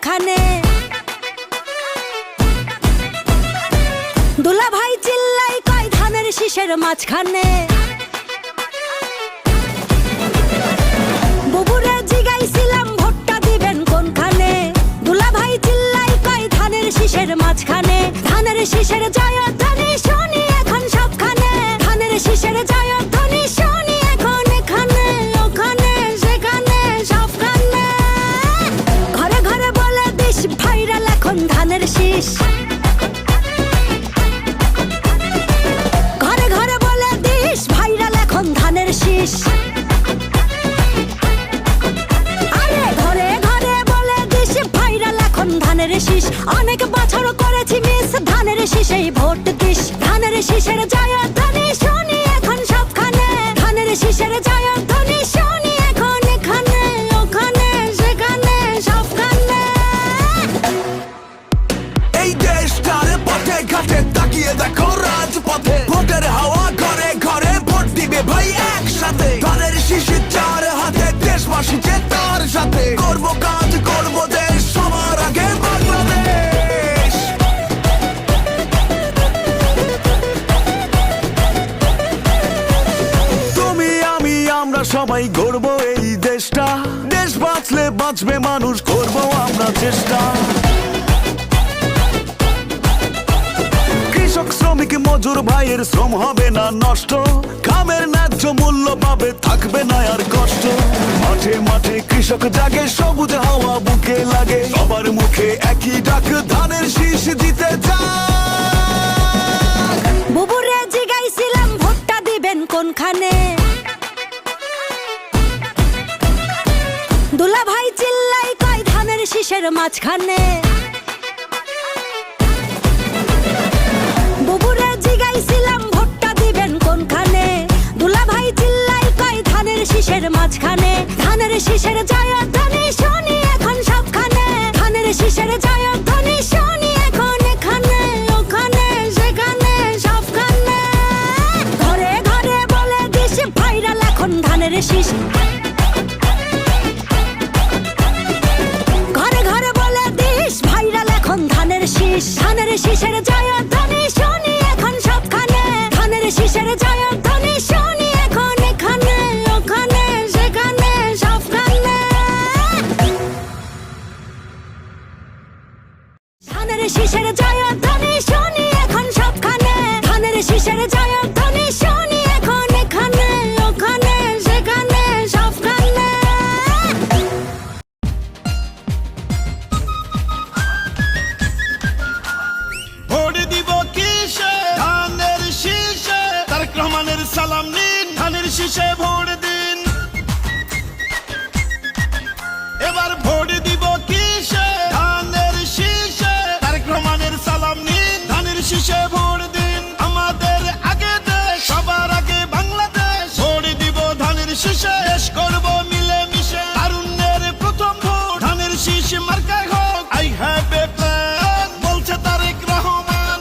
কোনখানে? দুলা ভাই চিল্লাই কয় ধানের শীষের মাঝখানে। বুবুরে জিগাইছিলাম ভোটটা দিবেন কোনখানে? দুলা ভাই চিল্লাই কয় ধানের শীষের মাঝখানে। ধানের শীষের জয়ধ্বনি শুনি এখন সবখানে। ধানের শীষের জয়ধ্বনি শুনি এখন এখানে ওখানে সেখানে সবখানে। ঘরে ঘরে বলে দিস ভাইরাল এখন ধানের শীষ। ঘরে ঘরে বলে দিস ভাইরাল এখন ধানের শীষ। আরে ঘরে ঘরে বলে দিস ভাইরাল এখন ধানের শীষ। অনেক বছর করেছি মিস ধানের শীষেই ভোট দিস। ধানের শীষের জয়ধ্বনি শুনি এখন সবখানে। ধানের শীষের জয়ধ্বনি শুনি এখন এখানে ওখানে সেখানে সবখানে। এই দেশটার পথে ঘাটে তাকিয়ে দেখো রাজপথে। ভোটের হাওয়া ঘরে ঘরে ভোট দিবে ভাই একসাথে। ধানের শীষে চার হাতে দেশবাসী যে তার সাথে। করব কাজ করব দেশ সবার আগে বাংলাদেশ। তুমি আমি আমরা সবাই গড়ব এই দেশটা। দেশ বাঁচলে বাঁচবে মানুষ, করব আমরা চেষ্টা। কৃষক শ্রমিক মজুর ভাইয়ের শ্রম হবে না নষ্ট। কামের ন্যায্য মূল্য পাবে, থাকবে না আর কষ্ট। মাঠে মাঠে কৃষক জাগে, সবুজ হাওয়া বুকে লাগে। সবার মুখে একই ডাক, ধানের শীষ দিতে যাক। বুবুরে জিগাইছিলাম ভোটটা দিবেন কোনখানে? দুলা ভাই চিল্লাই কয় ধানের শীষের মাঝখানে। বুবুরে জিগাইছিলাম ভোটটা দিবেন কোনখানে? দুলা ভাই চিল্লাই কয় ধানের শীষের মাঝখানে। ধানের শীষের জয়ধ্বনি শুনি এখন সবখানে। ধানের শীষের জয়ধ্বনি শুনি এখন এখানে ওখানে সেখানে সবখানে। ঘরে ঘরে বলে দিস ভাইরাল এখন ধানের শীষ। ঘরে ঘরে বলে দিস ভাইরাল এখন ধানের শীষ। ধানের শীষের জয়ধ্বনি শুনি এখন সবখানে। ধানের শীষের জয়ধ্বনি শুনি এখন এখানে ওখানে সেখানে সবখানে। ধানের শীষের জয়ধ্বনি শুনি এখন সবখানে। ধানের শীষের জয়ধ্বনি শুনি এখন এখানে ওখানে সেখানে সবখানে। ভোট দিব কিসে? ধানের শীষে। তারেক রহমানের সালাম নিন, ধানের শীষে ভোট দিন। এবার ভোট দিব কিসে? ধানের শীষে। তারেক রহমানের সালাম নিন, ধানের শীষে ভোট দিন। আমাদের আগে দেশ, সবার আগে বাংলাদেশ। ভোট দিব ধানের শীষে, দেশ করব মিলে মিশে। তারুণ্যের প্রথম ভোট ধানের শীষ মার্কায় হোক। আই হ্যাভ এ প্ল্যান বলছে তারেক রহমান।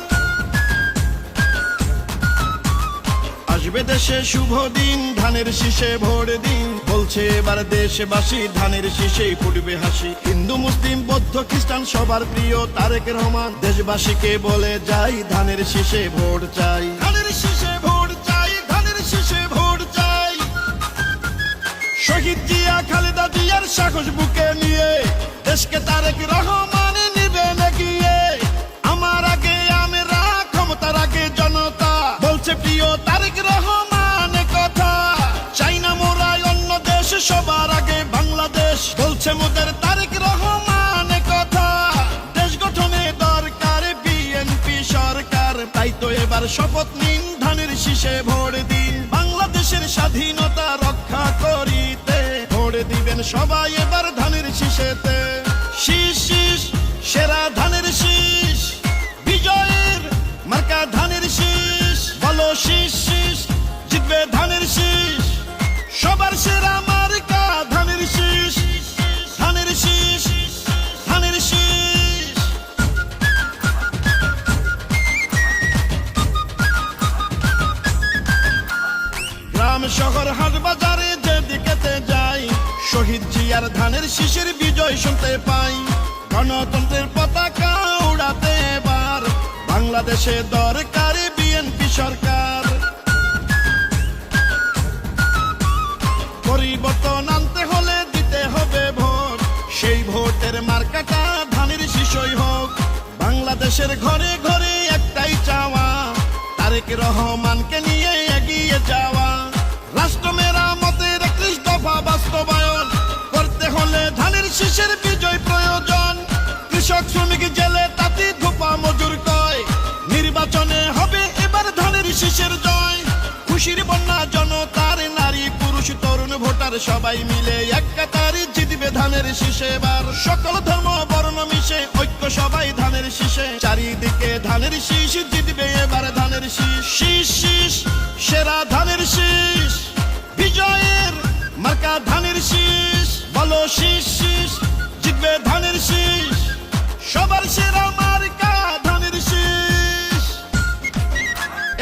আসবে দেশে শুভ দিন, ধানের শীষে ভোট দিন। বলছে এবার দেশবাসী ধানের শীষেই ফুটবে হাসি। হিন্দু মুসলিম বৌদ্ধ খ্রিস্টান সবার প্রিয় তারেক রহমান। দেশবাসীকে বলে যাই ধানের শীষে ভোট চাই। ধানের শীষে ভোট চাই, ধানের শীষে ভোট চাই। শহীদ জিয়া খালেদা জিয়ার সাহস বুকে নিয়ে দেশকে তারেক রহমান নিবেন এগিয়ে। আমার আগে আমরা, ক্ষমতার আগে জনতা। বলছে প্রিয় তারেক রহমান কথা। চাই না মোরা অন্য দেশ, সবার আগে বাংলাদেশ। বলছে মোদের তারেক রহমান কথা। দেশ গঠনে দরকার বিএনপি সরকার। তাই তো এবার শপথ নিন, ধানের শীষে ভোট দিন। বাংলাদেশের স্বাধীনতা রক্ষা করিতে ভোট দিবেন সবাই এবার ধানের শীষেতে। শীষ শীষ সেরা ধানের শীষ। বিজয়ের মার্কা ধানের শীষ। বলো শীষ শীষ, জিতবে ধানের শীষ। সবার সেরা মার্কা ধানের শীষ। ধানের শীষ, ধানের শীষ। গ্রাম শহর হাট বাজারে যেদিকেতে যাই, শহীদ জিয়ার ধানের শীষের বিজয় শুনতে পাই। গণতন্ত্রের পতাকা উড়াতে এবার বাংলাদেশে দরকার বিএনপি সরকার। পরিবর্তন আনতে হলে দিতে হবে ভোট, সেই ভোটের মার্কাটা ধানের শীষই হোক। বাংলাদেশের ঘরে ঘরে একটাই চাওয়া, তারেক রহমানকে নিয়ে এগিয়ে যাওয়া। রাষ্ট্র মেরামতের 31 দফা বাস্তবায়ন করতে হলে ধানের শীষের বিজয় প্রয়োজন। কৃষক শ্রমিক জেলে তাঁতি ধোপা মজুর কয়, নির্বাচনে হবে এবার ধানের শীষের জয়। খুশির বন্যা জনতার, নারী পুরুষ তরুণ ভোটার সবাই মিলে এক কাতারে জিতবে ধানের শীষে এবার। সকল ধর্ম বর্ণ মিশে ঐক্য সবাই ধানের শীষে, চারিদিকে ধানের শীষ জিতবে এবার ধানের শীষ। শীষ শীষ সেরা ধানের শীষ, বিজয়ের মার্কা ধানের শীষ। বলো শীষ শীষ জিতবে ধানের শীষ, সবার সেরা মার্কা ধানের শীষ।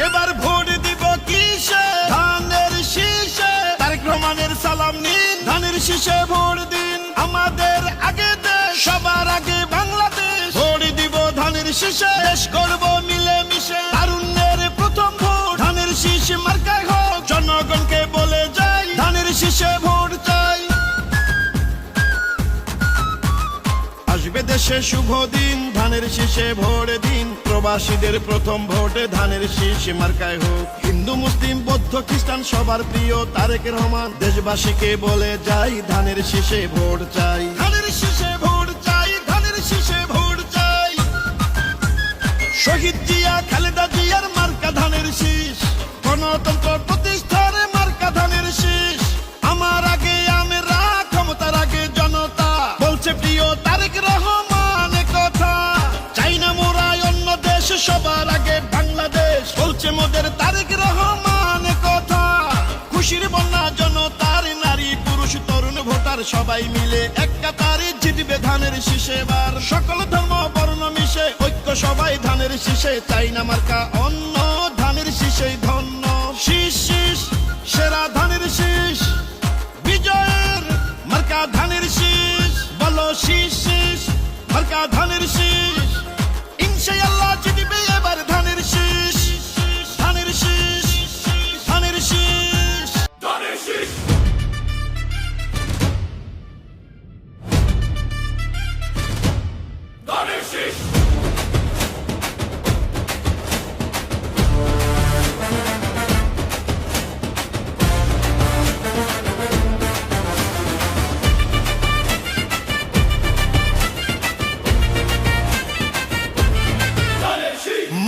এবার ভোট দিব কিসে? ধানের শীষে। তারেক রহমানের সালাম নিন, ধানের শীষে ভোট দিন। আমাদের আগে দেশ, সবার আগে বাংলাদেশ। ভোট দিব ধানের শীষে, দেশ করব মিলে মিশে। তারুণ্যের প্রথম ভোট ধানের শীষ মার্কায় হোক। জনগণকে বলে যাই ধানের শীষে ভোট চাই। আসবে দেশে শুভ দিন, ধানের শীষে ভোট দিন। প্রবাসীদের প্রথম ভোটে ধানের শীষ মার্কায় হোক। হিন্দু মুসলিম বৌদ্ধ খ্রিস্টান সবার প্রিয় তারেক রহমান, দেশবাসীকে বলে যাই ধানের শীষে ভোট চাই। ধানের শীষে ভোট চাই, ধানের শীষে ভোট চাই। শহীদ জিয়া খালেদা জিয়ার মার্কা ধানের শীষ, গণতন্ত্র প্রতিষ্ঠার মার্কা ধানের শীষ। আমার আগে আমরা, ক্ষমতার আগে জনতা, বলছে প্রিয় তারেক রহমান কথা। চাই না মোরা অন্য দেশ, সবার আগে বাংলাদেশ, বলছে মোদের তারেক রহমান কথা। খুশির বন্যা জনতার, নারী পুরুষ তরুণ ভোটার সবাই মিলে এক কাতারে জিতবে ধানের শীষে এবার। সকল ধর্ম বর্ণ মিশে ঐক্য সবাই ধানের শীষে, চাই না মার্কা অন্য, ধানের শীষেই ধন্য। শীষ শীষ সেরা ধানের শীষ, বিজয়ের মার্কা ধানের শীষ। বলো শীষ শীষ মার্কা ধানের শীষ, ইনশাআল্লাহ জিতবে এবার ধানের শীষ। ধানের শীষ, ধানের শীষ, ধানের শীষ। ধানের শীষ।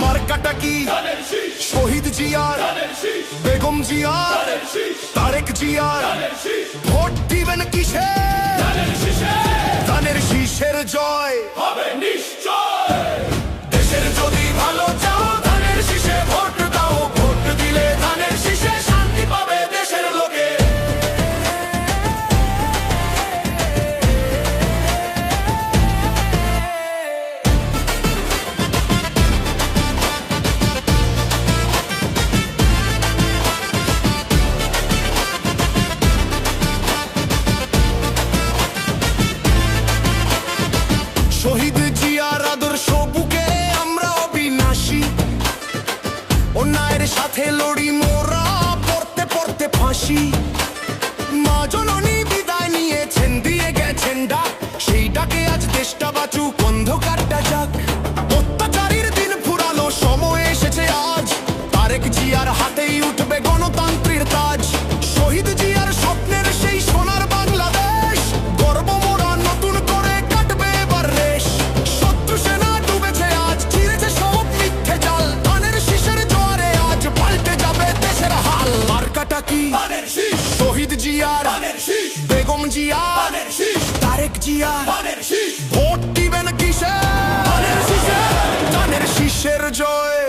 মার্কাটা কি? শহীদ জিয়ার, বেগম জিয়ার, তারেক জিয়ার। ভোট দিবেন কিসে? ধানের শীষের জয় হবে নিশ্চয়। দেশের যদি ভালো চাও ধানের শীষে ভোট দাও। ভোট দিলে ধানের শীষে শান্তি পাবে দেশের লোকে। শহীদ জিয়ার আদর্শ বুকে আমরা অবিনাশী, অন্যায়ের সাথে লড়ি মোরা পড়তে পড়তে ফাঁসি। মা জননী বিদায় নিয়েছেন, দিয়ে গেছেন ডাক, সেই ডাকে আজ দেশটা বাঁচুক, অন্ধকারটা যাক। অত্যাচারীর দিন ফুরালো, সময় এসেছে আজ। তারেক জিয়ার হাতেই উঠবে গণতন্ত্রের তাজ। শহীদ জিয়ার স্বপ্নের সেই সোনার বাংলাদেশ, গর্ব মোরা নতুন করে কাটবে এবার রেশ। শত্রু সেনা ডুবেছে আজ, চিরেছে সব মিথ্যে জাল। ধানের শীষের জোয়ারে আজ পাল্টে যাবে দেশের হাল। মার্কাটা কি? শহীদ জিয়ার, বেগম জিয়ার, তারেক জিয়ার। ভোট দিবেন কিসে? ধানের শীষের জয়।